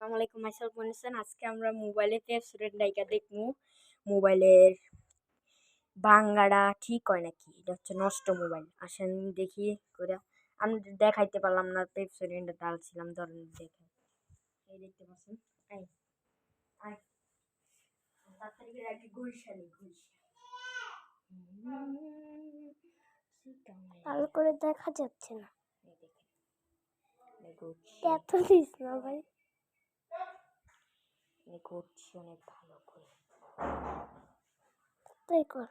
আসসালামু আলাইকুম মাইসেলফ মনিসান। আজকে আমরা মোবাইলে স্টুডেন্ট ডাইকা দেখবো মোবাইলের ভাঙ্গাটা ঠিক হয় নাকি। এটা হচ্ছে নষ্ট মোবাইল। আসেন দেখি করে। আমি দেখাইতে পারলাম না, স্টুডেন্টে ডালছিলাম ধরেন দেখে এই দেখতে পাচ্ছেন। তাড়াতাড়ি আগে গুলশানি ভালো করে দেখা যাচ্ছে না। এত দিস না ভাই, করছি অনেক ভালো করে। তাই কর।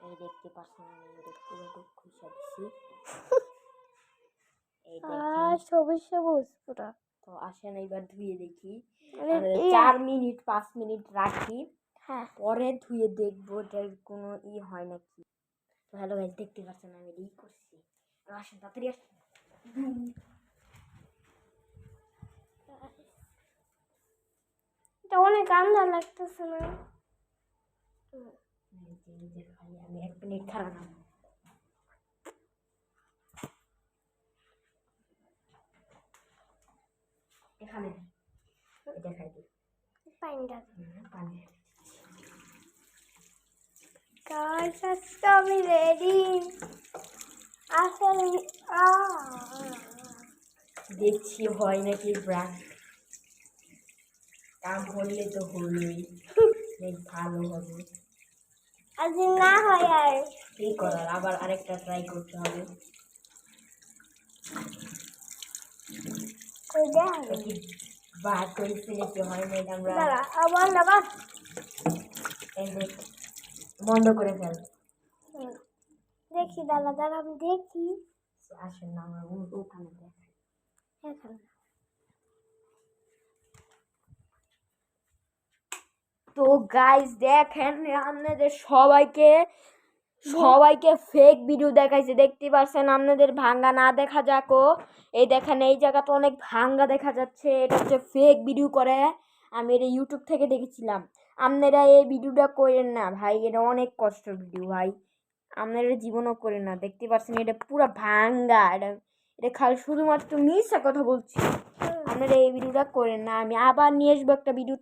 এই দেখতে পাচ্ছেন আমি এটা পুরো খুশা দিছি। এই সবুজ সবুজ পুরা। তো আসেন এইবার ধুয়ে দেখি। 4 মিনিট 5 মিনিট রাখি, হ্যাঁ পরে ধুয়ে দেখবো এটার কোনো হয় নাকি। তো হ্যালো গাইস, দেখতে পাচ্ছেন আমি রেডি করছি। আসেন তাড়াতাড়ি আসেন। এটা অনেক আন্দাজ লাগতেছে না। আমি 1 মিনিট খারাপ না। এখানে দেখাই দিই পাইন্ডা পানি। গাইস আজকে আমি রেডি। আসলে দেখছি হয় নাকি ব্রাশ কাম করলে তো হলোই, ভালো হবে। আজ না হয় আর কি করার, আবার আরেকটা ট্রাই করতে হবে। কই দে বা কই ফেলেতে হয় না, আমরা দাঁড়া আবার আবার বন্ধ করে ফেল। দেখি দাঁড়া দাঁড়া আমি দেখি। আসেন না আমরা ওখানে দেখাই। এখানে তো গাইস দেখেন, আপনাদের সবাইকে ফেক ভিডিও দেখাইছে, দেখতে পাচ্ছেন। আপনাদের ভাঙ্গা না দেখা যাকো, এই দেখেন এই জায়গাটা অনেক ভাঙ্গা দেখা যাচ্ছে। এটা হচ্ছে ফেক ভিডিও করে। আমি এটা ইউটিউব থেকে দেখেছিলাম। আপনারা এই ভিডিওটা করেন না ভাই, এটা অনেক কষ্টের ভিডিও ভাই। আপনারা জীবনও করেন না। দেখতে পাচ্ছেন এটা পুরো ভাঙ্গা। এটা খালি শুধুমাত্র মিথ্যা কথা বলছি। আপনারা এই ভিডিওটা করেন না। আমি আবার নিয়ে আসবো একটা ভিডিও।